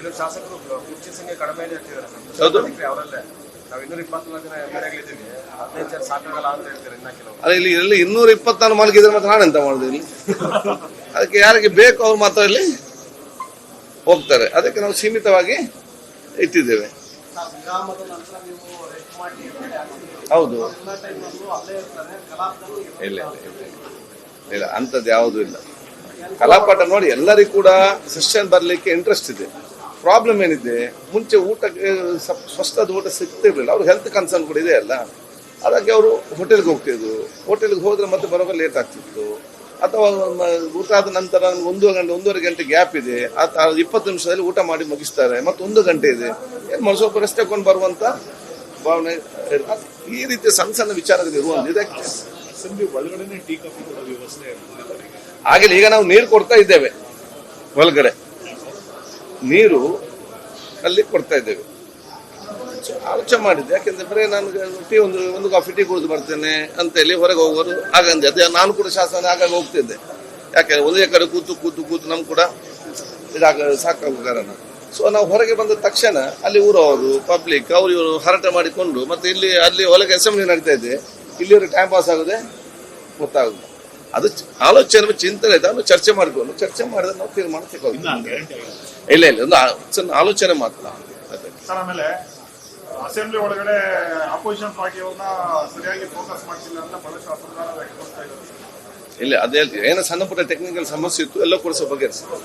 ಕೆಲವು ಶಾಸಕರು ಕುರ್ಚಿ ಸಂಖ್ಯೆ ಕಡಿಮೆ ಇರ್ತಿದ್ದಾರೆ. ಹೌದು, ಅವರಲ್ಲೇ ನಾವು 224 ಜನ ಎಮ್ಮೆಗಳಿದ್ದೀವಿ, 15 ಜನ ಸಾಕಾಗಲ್ಲ ಅಂತ ಹೇಳ್ತಾರೆ. ಇನ್ನ ಕೆಲವು ಅದೇ ಇಲ್ಲಿ 224 ಮಲಗಿದ್ರೆ ಮತ್ತೆ ನಾನೆಂತ ಮಾಡುದು ಇಲ್ಲಿ? ಅದಕ್ಕೆ ಯಾರಿಗೆ ಬೇಕು ಅವ್ರು ಮಾತ್ರ ಇಲ್ಲಿ ಹೋಗ್ತಾರೆ. ಅದಕ್ಕೆ ನಾವು ಸೀಮಿತವಾಗಿ ಇಟ್ಟಿದ್ದೇವೆ. ಹೌದು, ಇಲ್ಲ ಅಂಥದ್ದು ಯಾವುದೂ ಇಲ್ಲ. ಕಲಾಪಾಠ ನೋಡಿ ಎಲ್ಲರಿಗೂ ಕೂಡ ಸೆಷನ್ ಬರ್ಲಿಕ್ಕೆ ಇಂಟ್ರೆಸ್ಟ್ ಇದೆ. ಪ್ರಾಬ್ಲಮ್ ಏನಿದೆ, ಮುಂಚೆ ಊಟಕ್ಕೆ ಸ್ವಸ್ಥದ ಊಟ ಸಿಗ್ತಿರ್ಲಿಲ್ಲ. ಅವ್ರು ಹೆಲ್ತ್ ಕನ್ಸರ್ನ್ ಕೂಡ ಇದೆ ಅಲ್ಲ, ಅದಕ್ಕೆ ಅವರು ಹೋಟೆಲ್ಗೆ ಹೋಗ್ತಿದ್ರು. ಹೋಟೆಲ್ಗೆ ಹೋದ್ರೆ ಮತ್ತೆ ಬರೋವಾಗ ಲೇಟ್ ಆಗ್ತಿತ್ತು. ಅಥವಾ ಊಟ ಆದ ನಂತರ 1-1.5 ಗಂಟೆ ಗ್ಯಾಪ್ ಇದೆ, 20 ನಿಮಿಷದಲ್ಲಿ ಊಟ ಮಾಡಿ ಮುಗಿಸ್ತಾರೆ, ಮತ್ತೆ 1 ಗಂಟೆ ಇದೆ, ಏನು ಸ್ವಲ್ಪ ರೆಸ್ಟ್ ತಗೊಂಡು ಬರುವಂತ ಭಾವನೆ. ಈ ರೀತಿಯ ಸಣ್ಣ ಸಣ್ಣ ವಿಚಾರಗಳು ಇರುವಂತ ಇದಕ್ಕೆ ಒಳಗಡೆ ಟೀ ಕಾಫಿ ವ್ಯವಸ್ಥೆ ಹಾಗೆ ಈಗ ನಾವು ನೀರು ಕೊಡ್ತಾ ಇದ್ದೇವೆ. ಒಳಗಡೆ ನೀರು ಅಲ್ಲಿ ಕೊಡ್ತಾ ಇದ್ದೇವೆ. ಆಲೋಚನೆ ಮಾಡಿದ್ದೆ, ಯಾಕೆಂದ್ರೆ ಬರೀ ನಾನು ಟೀ ಒಂದು ಕಾಫಿ ಟೀ ಕುಡಿದು ಬರ್ತೇನೆ ಅಂತ ಹೇಳಿ ಹೊರಗೆ ಹೋಗೋರು ಹಾಗಂದೆ. ಅದೇ ನಾನು ಕೂಡ ಶಾಸನ ಆಗಾಗ ಹೋಗ್ತಿದ್ದೆ. ಯಾಕೆಂದ್ರೆ ಒಂದೇ ಕಡೆ ಕೂತು ನಮ್ಗೆ ಕೂಡ ಸಾಕಾಗೋ ಕಾರಣ. ಸೊ ನಾವು ಹೊರಗೆ ಬಂದ ತಕ್ಷಣ ಅಲ್ಲಿ ಊರವರು ಪಬ್ಲಿಕ್ ಅವ್ರು ಇವರು ಹರಟೆ ಮಾಡಿಕೊಂಡು ಮತ್ತೆ ಅಲ್ಲಿ ಒಳಗೆ ಅಸೆಂಬ್ಲಿ ನಡೀತಾ ಇದೆ, ಇಲ್ಲಿಯವರು ಟೈಮ್ ಪಾಸ್ ಆಗೋದೆ ಗೊತ್ತಾಗುದು. ಅದು ಆಲೋಚನೆ ಚಿಂತನೆ ಇದೆ, ಅದನ್ನು ಚರ್ಚೆ ಮಾಡಿದ್ರೆ ನಾವು ತೀರ್ಮಾನ ತಗೊಳ್ತೀವಿ. ಇಲ್ಲ ಒಂದು ಸಣ್ಣ ಆಲೋಚನೆ ಮಾತ್ರ. ಆಮೇಲೆ ಅಸೆಂಬ್ಲಿ ಒಳಗಡೆ ಅಪೋಸಿಷನ್ ಪಾರ್ಟಿಯವ್ರನ್ನ ಸರಿಯಾಗಿ ಫೋಕಸ್ ಮಾಡ್ತಿಲ್ಲ ಅಂತ ಬಹಳಷ್ಟು ಅಸಮಾಧಾನ ವ್ಯಕ್ತಪಡಿಸ್ತಾ ಇದ್ದಾರೆ. ಇಲ್ಲ ಅದೇ ಏನೋ ಸಣ್ಣ ಪುಟ್ಟ ಟೆಕ್ನಿಕಲ್ ಸಮಸ್ಯೆ ಇತ್ತು, ಎಲ್ಲ ಕೂಡ ಸ್ವಲ್ಪ ಬಗೆಹರಿಸಿದ್ರು.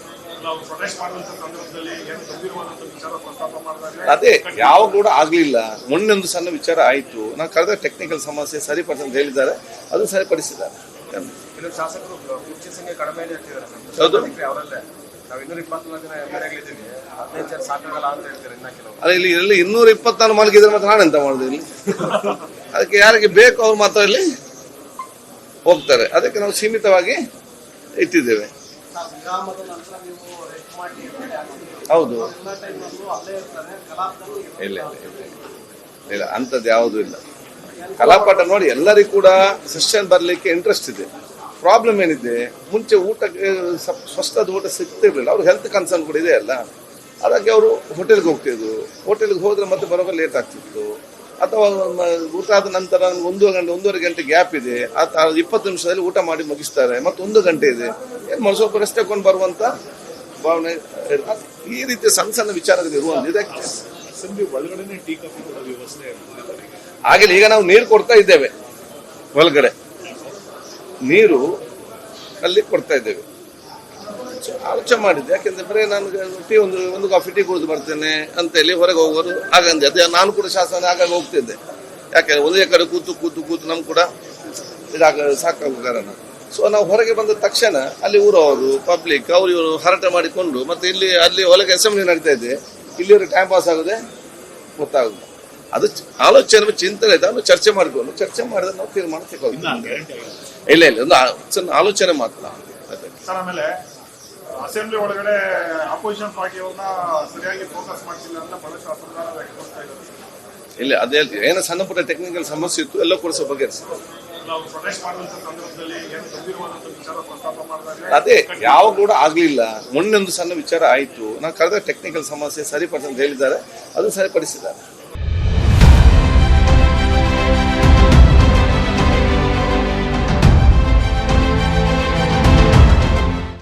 ನಾವು ಪ್ರೊಟೆಸ್ಟ್ ಮಾಡುವಂತ ಸಂದರ್ಭದಲ್ಲಿ ಏನು ಗಂಭೀರವಾದಂತ ವಿಚಾರ ಪ್ರಸ್ತಾಪ ಮಾಡಿದಾಗ ಅದೇ ಯಾವ ಕೂಡ ಆಗ್ಲಿಲ್ಲ. ಮೊನ್ನೆ ಒಂದು ಸಣ್ಣ ವಿಚಾರ ಆಯ್ತು, ನಾವು ಕಳೆದ ಟೆಕ್ನಿಕಲ್ ಸಮಸ್ಯೆ ಸರಿಪಡಿಸ ಅಂತ ಹೇಳಿದ್ದಾರೆ, ಅದು ಸರಿಪಡಿಸಿದ್ದಾರೆ. ಕೆಲವು ಶಾಸಕರು ಕುರ್ಚಿ ಸಂಖ್ಯೆ ಕಡಿಮೆ ಇರ್ತಿದ್ದಾರೆ. ಹೌದು, ಅವರಲ್ಲೇ ನಾವು 224 ಜನ ಎಮ್ಮೆಗಳಿದ್ದೀವಿ, 15 ಜನ ಸಾಕಾಗಲ್ಲ ಅಂತ ಹೇಳ್ತಾರೆ. ಇನ್ನ ಕೆಲವು ಅದೇ ಇಲ್ಲಿ 224 ಮಲಗಿದ್ರೆ ಮತ್ತೆ ನಾನೆಂತ ಮಾಡುದು ಇಲ್ಲಿ? ಅದಕ್ಕೆ ಯಾರಿಗೆ ಬೇಕು ಅವ್ರು ಮಾತ್ರ ಇಲ್ಲಿ ಹೋಗ್ತಾರೆ. ಅದಕ್ಕೆ ನಾವು ಸೀಮಿತವಾಗಿ ಇಟ್ಟಿದ್ದೇವೆ. ಹೌದು, ಇಲ್ಲ ಅಂಥದ್ದು ಯಾವುದೂ ಇಲ್ಲ. ಕಲಾಪಾಠ ನೋಡಿ ಎಲ್ಲರಿಗೂ ಕೂಡ ಸೆಷನ್ ಬರ್ಲಿಕ್ಕೆ ಇಂಟ್ರೆಸ್ಟ್ ಇದೆ. ಪ್ರಾಬ್ಲಮ್ ಏನಿದೆ, ಮುಂಚೆ ಊಟಕ್ಕೆ ಸ್ವಸ್ಥದ ಊಟ ಸಿಗ್ತಿರ್ಲಿಲ್ಲ. ಅವ್ರು ಹೆಲ್ತ್ ಕನ್ಸರ್ನ್ ಕೂಡ ಇದೆ ಅಲ್ಲ, ಅದಕ್ಕೆ ಅವರು ಹೋಟೆಲ್ಗೆ ಹೋಗ್ತಿದ್ರು. ಹೋಟೆಲ್ಗೆ ಹೋದ್ರೆ ಮತ್ತೆ ಬರೋವಾಗ ಲೇಟ್ ಆಗ್ತಿತ್ತು. ಅಥವಾ ಊಟ ಆದ ನಂತರ 1-1.5 ಗಂಟೆ ಗ್ಯಾಪ್ ಇದೆ, 20 ನಿಮಿಷದಲ್ಲಿ ಊಟ ಮಾಡಿ ಮುಗಿಸ್ತಾರೆ, ಮತ್ತೆ 1 ಗಂಟೆ ಇದೆ, ಏನು ಸ್ವಲ್ಪ ರೆಸ್ಟ್ ತಗೊಂಡು ಬರುವಂತ ಭಾವನೆ. ಈ ರೀತಿಯ ಸಣ್ಣ ಸಣ್ಣ ವಿಚಾರಗಳು ಇರುವಂತ ಇದಕ್ಕೆ ಒಳಗಡೆ ಟೀ ಕಾಫಿ ವ್ಯವಸ್ಥೆ ಹಾಗೆ ಈಗ ನಾವು ನೀರು ಕೊಡ್ತಾ ಇದ್ದೇವೆ. ಒಳಗಡೆ ನೀರು ಅಲ್ಲಿ ಕೊಡ್ತಾ ಇದ್ದೇವೆ. ಆಲೋಚನೆ ಮಾಡಿದ್ದೆ, ಯಾಕೆಂದ್ರೆ ಬರೀ ನಾನು ಟೀ ಒಂದು ಕಾಫಿ ಟೀ ಕುಡಿದು ಬರ್ತೇನೆ ಅಂತ ಹೇಳಿ ಹೊರಗೆ ಹೋಗೋರು ಹಾಗಂದೆ. ಅದೇ ನಾನು ಕೂಡ ಶಾಸನ ಆಗಾಗ ಹೋಗ್ತಿದ್ದೆ. ಯಾಕೆಂದ್ರೆ ಒಂದೇ ಕಡೆ ಕೂತು ನಮ್ಗೆ ಕೂಡ ಸಾಕಾಗೋ ಕಾರಣ. ಸೊ ನಾವು ಹೊರಗೆ ಬಂದ ತಕ್ಷಣ ಅಲ್ಲಿ ಊರವರು ಪಬ್ಲಿಕ್ ಅವ್ರು ಇವರು ಹರಟೆ ಮಾಡಿಕೊಂಡು ಮತ್ತೆ ಅಲ್ಲಿ ಒಳಗೆ ಅಸೆಂಬ್ಲಿ ನಡೀತಾ ಇದೆ, ಇಲ್ಲಿಯವರು ಟೈಮ್ ಪಾಸ್ ಆಗೋದೆ ಗೊತ್ತಾಗುದು. ಅದು ಆಲೋಚನೆ ಚಿಂತನೆ ಇದೆ, ಅದನ್ನು ಚರ್ಚೆ ಮಾಡಿದ್ರೆ ನಾವು ತೀರ್ಮಾನ ತಗೊಳ್ತೀವಿ. ಇಲ್ಲ ಒಂದು ಸಣ್ಣ ಆಲೋಚನೆ ಮಾತ್ರ. ಆಮೇಲೆ ಅಸೆಂಬ್ಲಿ ಒಳಗಡೆ ಅಪೋಸಿಷನ್ ಪಾರ್ಟಿಯವ್ರನ್ನ ಸರಿಯಾಗಿ ಫೋಕಸ್ ಮಾಡ್ತಿಲ್ಲ ಅಂತ ಬಹಳಷ್ಟು ಅಸಮಾಧಾನ ವ್ಯಕ್ತಪಡಿಸ್ತಾ ಇದ್ದಾರೆ. ಇಲ್ಲ ಅದೇ ಏನೋ ಸಣ್ಣ ಪುಟ್ಟ ಟೆಕ್ನಿಕಲ್ ಸಮಸ್ಯೆ ಇತ್ತು, ಎಲ್ಲ ಕೂಡ ಸ್ವಲ್ಪ ಬಗೆಹರಿಸಿದ್ರು. ನಾವು ಪ್ರೊಟೆಸ್ಟ್ ಮಾಡುವಂತ ಸಂದರ್ಭದಲ್ಲಿ ಏನು ಗಂಭೀರವಾದಂತ ವಿಚಾರ ಪ್ರಸ್ತಾಪ ಮಾಡಿದಾಗ ಅದೇ ಯಾವ ಕೂಡ ಆಗ್ಲಿಲ್ಲ. ಮೊನ್ನೆ ಒಂದು ಸಣ್ಣ ವಿಚಾರ ಆಯ್ತು, ನಾವು ಕಳೆದ ಟೆಕ್ನಿಕಲ್ ಸಮಸ್ಯೆ ಸರಿಪಡಿಸ ಅಂತ ಹೇಳಿದ್ದಾರೆ, ಅದು ಸರಿಪಡಿಸಿದ್ದಾರೆ.